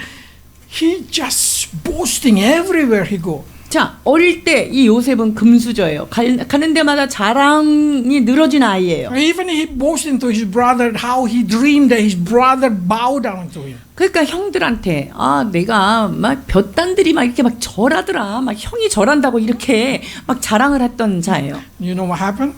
he just boasting everywhere he go. 자, 어릴 때 이 요셉은 금수저예요. 가는 데마다 자랑이 늘어진 아이예요. Even he boasting to his brother how he dreamed that his brother bow down to him. 그러니까 형들한테 내가 막 볕단들이 막 이렇게 막 절하더라. 막 형이 절한다고 이렇게 막 자랑을 했던 자예요. You know what happened?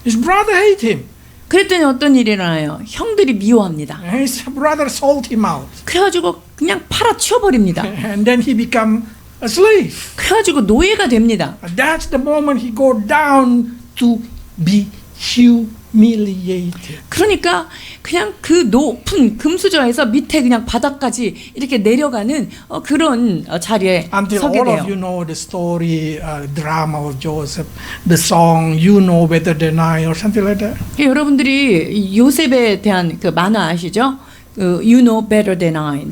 His brother hate him. 그랬더니 어떤 일이 일어나요? 형들이 미워합니다. His brother sold him out. 그래가지고 그냥 팔아치워버립니다. And then he become a slave. 그래가지고 노예가 됩니다. And that's the moment he go down to be humiliated. 그러니까 그냥 그 높은 금수저에서 밑에 그냥 바닥까지 이렇게 내려가는 그런 자리에 Until 서게 all of 돼요. you know the story, drama of Joseph, the song "You Know Better Than I" or something like that. 여러분들이 요셉에 대한 그 만화 아시죠? You know better than I.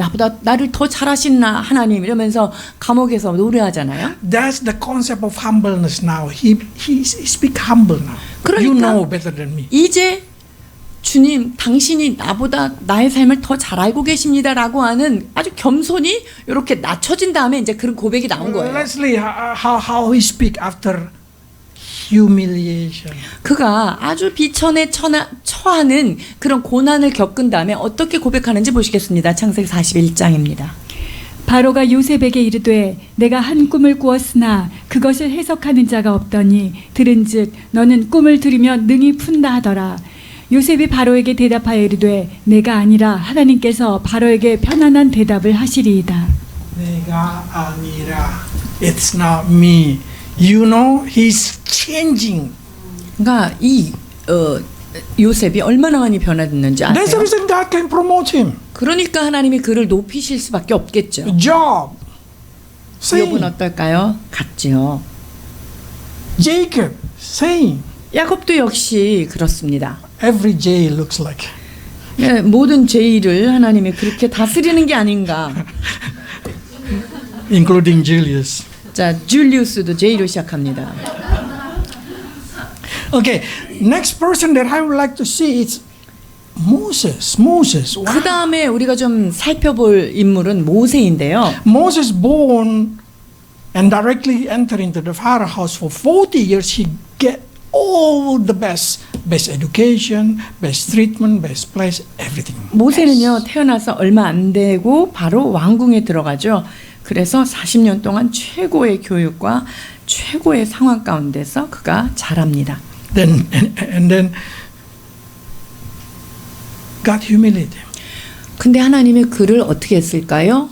나를 더 잘하신 하나님 이러면서 감옥에서 노래하잖아요. That's the concept of humbleness now. He speak humble now. You 그러니까 know better than me. 이제 주님, 당신이 나보다 나의 삶을 더 잘 알고 계십니다라고 하는 아주 겸손히 이렇게 낮춰진 다음에 이제 그런 고백이 나온 거예요. Let's see how he speak after humiliation. 그가 아주 비천에 처하는 그런 고난을 겪은 다음에 어떻게 고백하는지 보시겠습니다. 창세기 41장입니다. 바로가 요셉에게 이르되 내가 한 꿈을 꾸었으나 그것을 해석하는 자가 없더니 들은즉 너는 꿈을 들으면 능히 푼다 하더라. 요셉이 바로에게 대답하여 이르되 내가 아니라 하나님께서 바로에게 편안한 대답을 하시리이다. 내가 아니라. It's not me. You know, he's changing. 그러니까 이 요셉이 얼마나 많이 변화됐는지 That's the 아세요? reason God can promote him. 그러니까 하나님이 그를 높이실 수밖에 없겠죠. Job, 욥은 same. 어떨까요? 같죠. Jacob, same. 야곱도 역시 그렇습니다. Every J looks like. 예, 모든 죄를 하나님이 그렇게 다스리는 게 아닌가. Including Julius. 자, 줄리우스도 J로 시작합니다. Okay, next person that I would like to see is Moses. Moses. Wow. 그 다음에 우리가 좀 살펴볼 인물은 모세인데요. Moses born and directly enter into the Pharaoh house for 40 years. He get all the best education, best treatment, best place, everything. 모세는요, 태어나서 얼마 안 되고 바로 왕궁에 들어가죠. 그래서 40년 동안 최고의 교육과 최고의 상황 가운데서 그가 자랍니다. Then and then God humiliated him. 근데 하나님이 그를 어떻게 했을까요?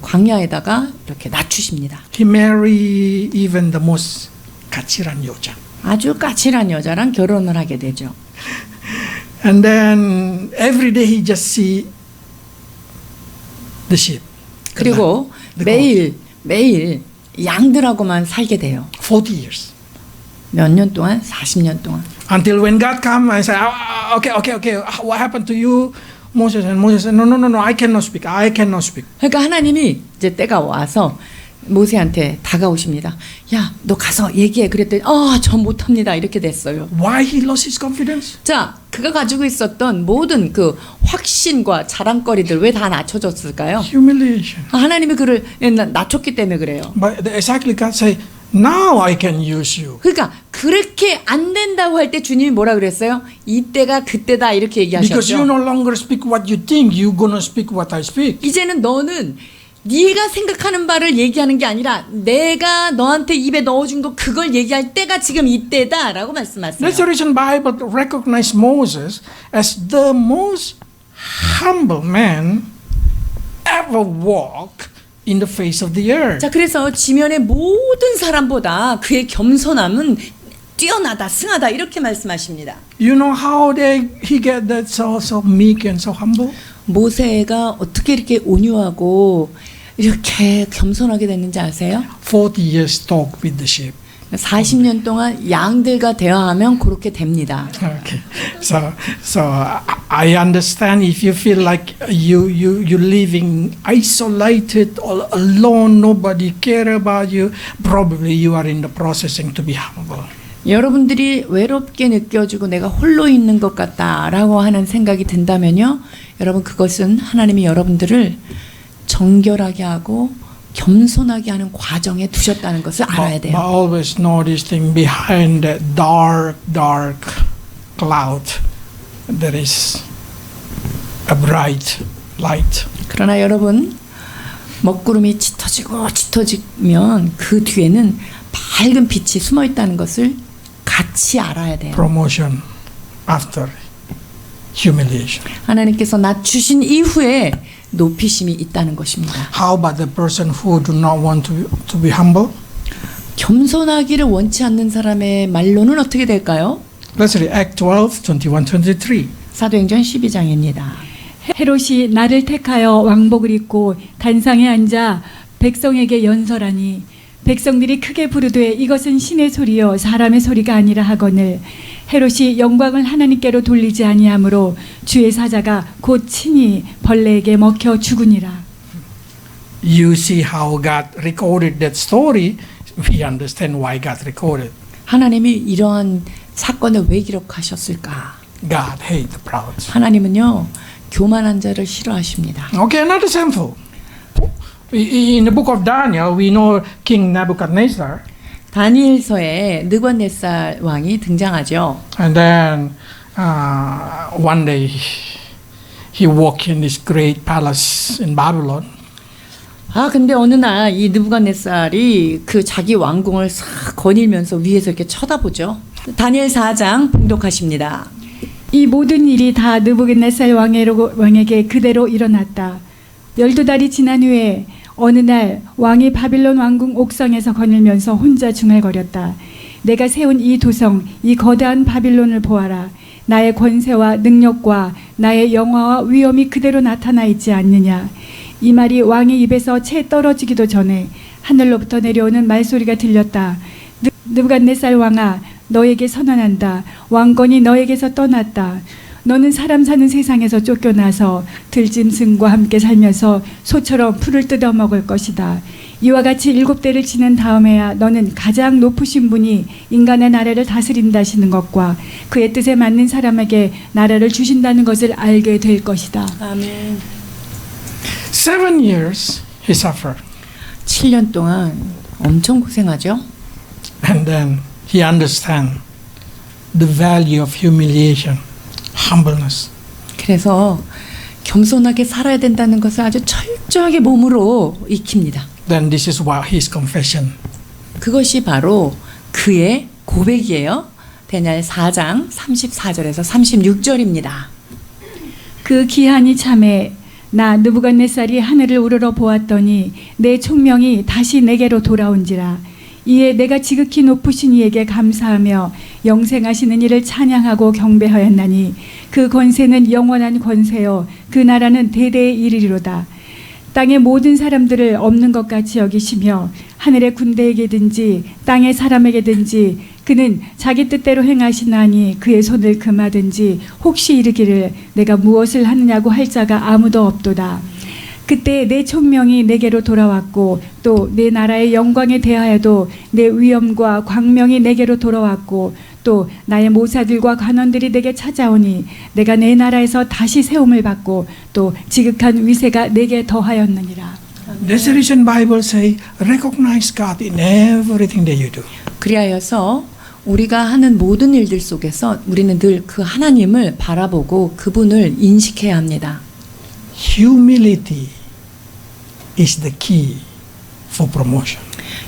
광야에다가 이렇게 낮추십니다. He married even the most 까칠한 여자. 아주 까칠한 여자랑 결혼을 하게 되죠. And then every day he just see the sheep. 그리고 매일 양들하고만 살게 돼요. 40 years. 몇 년 동안? 40년 동안. Until when God come and say, okay, what happened to you, Moses? And Moses said, no, I cannot speak. 그러니까 하나님이 이제 때가 와서 모세한테 다가오십니다. 야, 너 가서 얘기해. 그랬더니 저 못합니다. 이렇게 됐어요. Why he lost his confidence? 자, 그가 가지고 있었던 모든 그 확신과 자랑거리들 왜 다 낮춰졌을까요? Humiliation. 하나님이 그를 낮췄기 때문에 그래요. But exactly God say, now I can use you. 그러니까 그렇게 안 된다고 할 때 주님이 뭐라 그랬어요? 이때가 그때다 이렇게 Because you 얘기하셨죠. no longer speak what you think, you gonna speak what I speak. 이제는 너는 네가 생각하는 바를 얘기하는 게 아니라 내가 너한테 입에 넣어준 거 그걸 얘기할 때가 지금 이때다라고 말씀하세요. That's the reason Bible recognize Moses as the most humble man ever walk in the face of the earth. 자, 그래서 지면의 모든 사람보다 그의 겸손함은 뛰어나다, 승하다 이렇게 말씀하십니다. You know how he get that so meek and so humble? 모세가 어떻게 이렇게 온유하고 이렇게 겸손하게 됐는지 아세요? 40 years talk with the sheep. 40년 동안 양들과 대화하면 그렇게 됩니다. Okay, so I understand if you feel like you living isolated or alone, nobody care about you. Probably you are in the processing to be humble. 여러분들이 외롭게 느껴지고 내가 홀로 있는 것 같다라고 하는 생각이 든다면요, 여러분 그것은 하나님이 여러분들을 정결하게 하고 겸손하게 하는 과정에 두셨다는 것을 알아야 But 돼요. always know this thing behind that dark cloud, there is a bright light. 그러나 여러분 먹구름이 짙어지면 그 뒤에는 밝은 빛이 숨어 있다는 것을 같이 알아야 돼요. Promotion after humiliation. 하나님께서 낮추신 이후에 높이심이 있다는 것입니다. How about the person who do not want to be humble? 겸손하기를 원치 않는 사람의 말로는 어떻게 될까요? Let's read Act 12, 21, 23. 사도행전 12장입니다. 헤롯이 나를 택하여 왕복을 입고 단상에 앉아 백성에게 연설하니 백성들이 크게 부르되 이것은 신의 소리요 사람의 소리가 아니라 하거늘 헤롯이 영광을 하나님께로 돌리지 아니하므로 주의 사자가 곧 친히 벌레에게 먹혀 죽으니라. You see how God recorded that story. We understand why God recorded. 하나님이 이러한 사건을 왜 기록하셨을까? God hate the proud. 하나님은요 교만한 자를 싫어하십니다. Okay, another example. In the book of Daniel, we know King Nebuchadnezzar. 다니엘서에 느부갓네살 왕이 등장하죠. And then one day he walked in this great palace in Babylon. 근데 어느 날 이 느부갓네살이 그 자기 왕궁을 싹 거닐면서 위에서 이렇게 쳐다보죠. 다니엘 4장 봉독하십니다. 이 모든 일이 다 느부갓네살 왕에게 그대로 일어났다. 12달이 지난 후에 어느 날 왕이 바빌론 왕궁 옥상에서 거닐면서 혼자 중얼거렸다. 내가 세운 이 도성, 이 거대한 바빌론을 보아라. 나의 권세와 능력과 나의 영화와 위엄이 그대로 나타나 있지 않느냐. 이 말이 왕의 입에서 채 떨어지기도 전에 하늘로부터 내려오는 말소리가 들렸다. 느부갓네살 왕아, 너에게 선언한다. 왕권이 너에게서 떠났다. 너는 사람 사는 세상에서 쫓겨나서 들짐승과 함께 살면서 소처럼 풀을 뜯어먹을 것이다. 이와 같이 7대를 지낸 다음에야 너는 가장 높으신 분이 인간의 나라를 다스린다시는 것과 그의 뜻에 맞는 사람에게 나라를 주신다는 것을 알게 될 것이다. 아멘. 7 years he suffered. 7년 동안 엄청 고생하죠. And then he understand the value of humiliation, humbleness. 그래서 겸손하게 살아야 된다는 것을 아주 철저하게 몸으로 익힙니다. Then this is what his confession. 그것이 바로 그의 고백이에요. 다니엘 4장 34절에서 36절입니다. 그 기한이 참에 나 느부갓네살이 하늘을 우러러 보았더니 내 총명이 다시 내게로 돌아온지라. 이에 내가 지극히 높으신 이에게 감사하며 영생하시는 이를 찬양하고 경배하였나니 그 권세는 영원한 권세요 그 나라는 대대에 이르리로다. 땅의 모든 사람들을 없는 것 같이 여기시며 하늘의 군대에게든지 땅의 사람에게든지 그는 자기 뜻대로 행하시나니 그의 손을 금하든지 혹시 이르기를 내가 무엇을 하느냐고 할 자가 아무도 없도다. 그때 내 총명이 내게로 돌아왔고 또 내 나라의 영광에 대하여도 내 위엄과 광명이 내게로 돌아왔고 또 나의 모사들과 관원들이 내게 찾아오니 내가 내 나라에서 다시 세움을 받고 또 지극한 위세가 내게 더하였느니라. That's the reason Bible say recognize God in everything that you do. 그리하여서 우리가 하는 모든 일들 속에서 우리는 늘 그 하나님을 바라보고 그분을 인식해야 합니다. Humility is the key for promotion.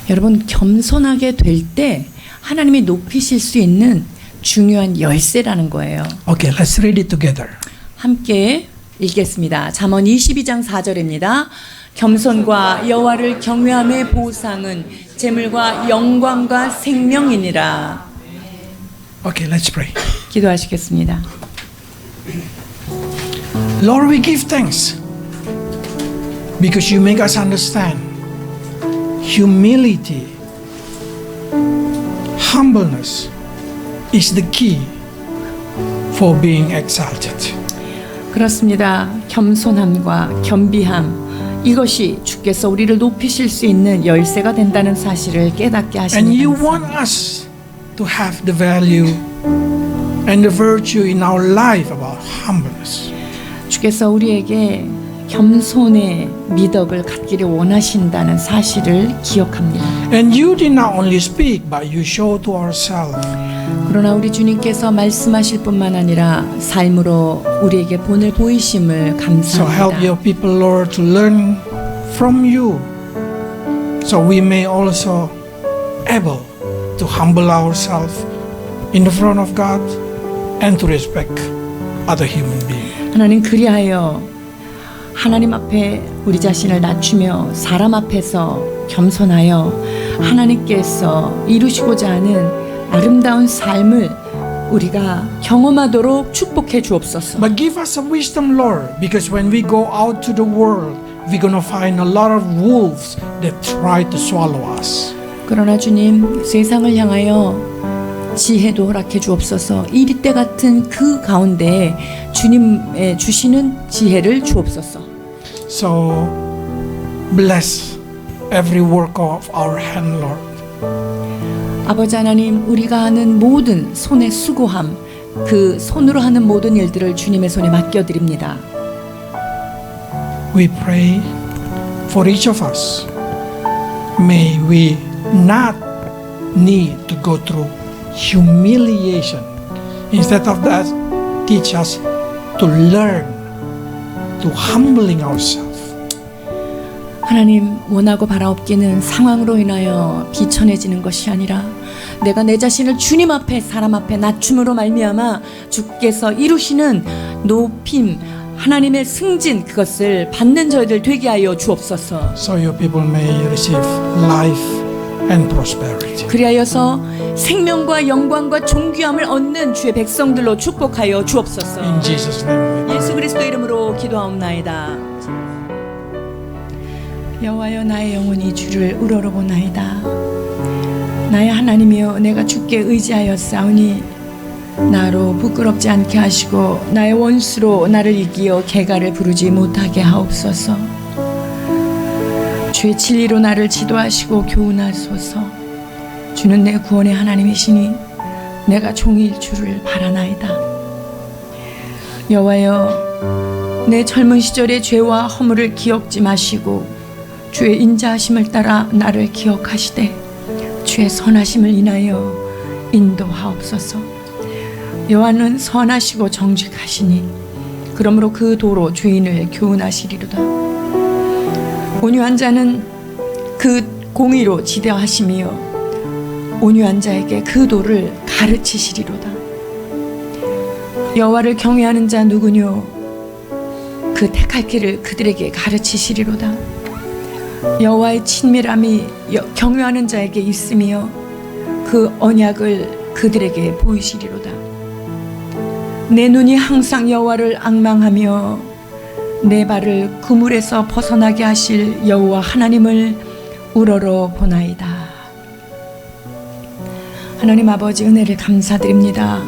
여러분 겸손하게 될 때 하나님이 높이실 수 있는 중요한 열쇠라는 거예요. Okay, let's read it together. 함께 읽겠습니다. 잠언 22장 4절입니다. 겸손과 여호와를 경외함의 보상은 재물과 영광과 생명이니라. Okay, let's pray. 기도하시겠습니다. Lord, we give thanks because you make us understand humility, humbleness is the key for being exalted. 그렇습니다. 겸손함과 겸비함 이것이 주께서 우리를 높이실 수 있는 열쇠가 된다는 사실을 깨닫게 And you 하십니다. want us to have the value and the virtue in our life about humbleness. 주께서 우리에게 겸손의 미덕을 갖기를 원하신다는 사실을 기억합니다. And you did not only speak, but you show to ourselves. 그러나 우리 주님께서 말씀하실 뿐만 아니라 삶으로 우리에게 본을 보이심을 So help 감사합니다. your people, Lord, to learn from you, so we may also able to humble ourselves in the front of God and to respect other human beings. 하나님 그리하여 하나님 앞에 우리 자신을 낮추며 사람 앞에서 겸손하여 하나님께서 이루시고자 하는 아름다운 삶을 우리가 경험하도록 축복해 주옵소서. But give us some wisdom, Lord, because when we go out to the world, we're going to find a lot of wolves that try to swallow us. 그러나 주님 세상을 향하여 지혜도 허락해 주옵소서. 이리때 같은 그 가운데 주님의 주시는 지혜를 주옵소서. So bless every work of our hand, Lord. 아버지 하나님 우리가 하는 모든 손의 수고함 그 손으로 하는 모든 일들을 주님의 손에 맡겨드립니다. We pray for each of us. May we not need to go through humiliation. Instead of that, teach us to learn to humbling ourselves. 하나님 원하고 바라옵기는 상황으로 인하여 비천해지는 것이 아니라 내가 내 자신을 주님 앞에 사람 앞에 낮춤으로 말미암아 주께서 이루시는 높임 하나님의 승진 그것을 받는 저희들 되게 하여 주옵소서. so your people may receive life and prosperity. 그리하여서 생명과 영광과 존귀함을 얻는 주의 백성들로 축복하여 주옵소서. In Jesus' name we pray. 예수 그리스도 이름으로 기도하옵나이다. 여호와여 나의 영혼이 주를 우러러보나이다. 나의 하나님이여 내가 주께 의지하였사오니 나로 부끄럽지 않게 하시고 나의 원수로 나를 이기어 개가를 부르지 못하게 하옵소서. 주의 진리로 나를 지도하시고 교훈하소서. 주는 내 구원의 하나님이시니 내가 종일 주를 바라나이다. 여호와여 내 젊은 시절의 죄와 허물을 기억지 마시고 주의 인자하심을 따라 나를 기억하시되 주의 선하심을 인하여 인도하옵소서. 여호와는 선하시고 정직하시니 그러므로 그 도로 죄인을 교훈하시리로다. 온유한 자는 그 공의로 지대하시며 온유한 자에게 그 도를 가르치시리로다. 여호와를 경외하는 자 누구뇨? 그 택할 길을 그들에게 가르치시리로다. 여호와의 친밀함이 경외하는 자에게 있으며 그 언약을 그들에게 보이시리로다. 내 눈이 항상 여호와를 앙망하며 내 발을 그물에서 벗어나게 하실 여호와 하나님을 우러러 보나이다. 하나님 아버지 은혜를 감사드립니다.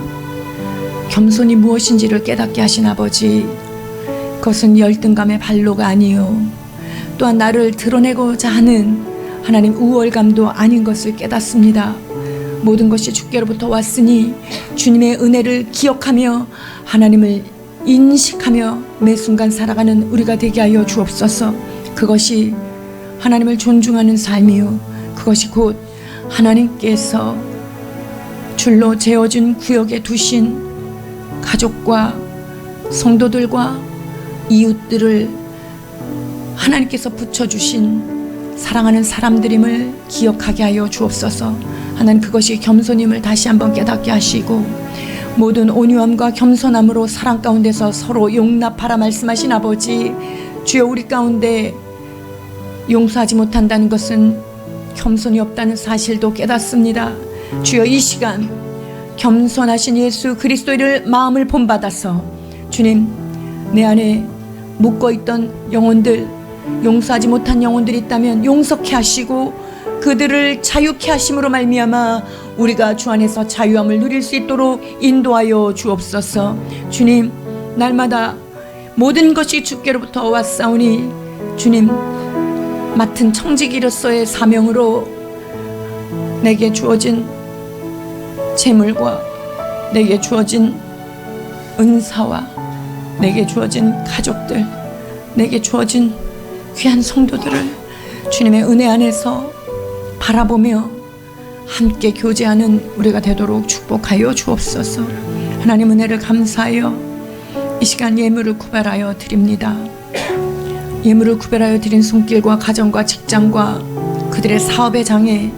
겸손이 무엇인지를 깨닫게 하신 아버지, 그것은 열등감의 발로가 아니요 또한 나를 드러내고자 하는 하나님 우월감도 아닌 것을 깨닫습니다. 모든 것이 주께로부터 왔으니 주님의 은혜를 기억하며 하나님을 인식하며 매 순간 살아가는 우리가 되게 하여 주옵소서. 그것이 하나님을 존중하는 삶이요 그것이 곧 하나님께서 줄로 재어준 구역에 두신 가족과 성도들과 이웃들을 하나님께서 붙여주신 사랑하는 사람들임을 기억하게 하여 주옵소서. 하나님 그것이 겸손임을 다시 한번 깨닫게 하시고 모든 온유함과 겸손함으로 사랑 가운데서 서로 용납하라 말씀하신 아버지, 주여 우리 가운데 용서하지 못한다는 것은 겸손이 없다는 사실도 깨닫습니다. 주여 이 시간 겸손하신 예수 그리스도를 마음을 본받아서 주님 내 안에 묶어있던 영혼들, 용서하지 못한 영혼들이 있다면 용서케 하시고 그들을 자유케 하심으로 말미암아 우리가 주 안에서 자유함을 누릴 수 있도록 인도하여 주옵소서. 주님 날마다 모든 것이 주께로부터 왔사오니 주님 맡은 청지기로서의 사명으로 내게 주어진 재물과 내게 주어진 은사와 내게 주어진 가족들, 내게 주어진 귀한 성도들을 주님의 은혜 안에서 바라보며 함께 교제하는 우리가 되도록 축복하여 주옵소서. 하나님 은혜를 감사하여 이 시간 예물을 구별하여 드립니다. 예물을 구별하여 드린 손길과 가정과 직장과 그들의 사업의 장에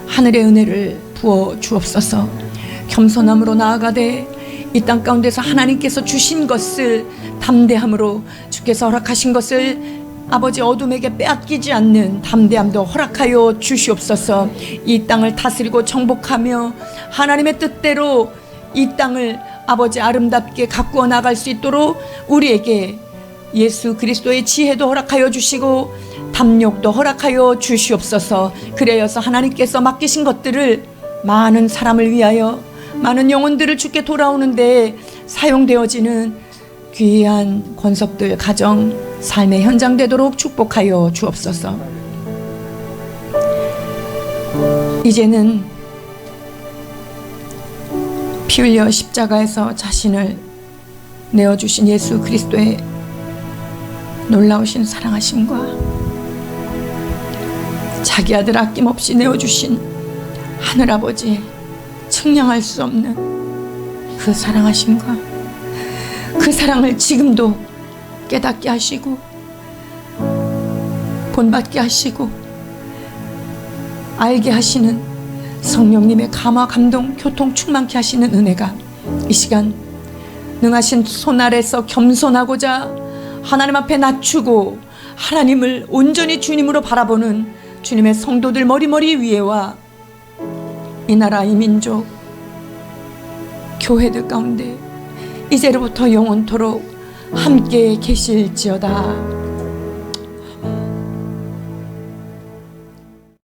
하늘의 은혜를 부어 주옵소서. 겸손함으로 나아가되 이 땅 가운데서 하나님께서 주신 것을 담대함으로 주께서 허락하신 것을 아버지 어둠에게 빼앗기지 않는 담대함도 허락하여 주시옵소서. 이 땅을 다스리고 정복하며 하나님의 뜻대로 이 땅을 아버지 아름답게 가꾸어 나갈 수 있도록 우리에게 예수 그리스도의 지혜도 허락하여 주시고 담력도 허락하여 주시옵소서. 그래여서 하나님께서 맡기신 것들을 많은 사람을 위하여 많은 영혼들을 주께 돌아오는데 사용되어지는 귀한 권속들 가정 삶의 현장 되도록 축복하여 주옵소서. 이제는 피 흘려 십자가에서 자신을 내어주신 예수 그리스도의 놀라우신 사랑하심과 자기 아들 아낌없이 내어주신 하늘아버지 측량할 수 없는 그 사랑하심과 그 사랑을 지금도 깨닫게 하시고 본받게 하시고 알게 하시는 성령님의 감화 감동 교통 충만케 하시는 은혜가 이 시간 능하신 손 아래서 겸손하고자 하나님 앞에 낮추고 하나님을 온전히 주님으로 바라보는 주님의 성도들 머리머리 위에와 이 나라 이 민족 교회들 가운데 이제로부터 영원토록 함께 계실지어다.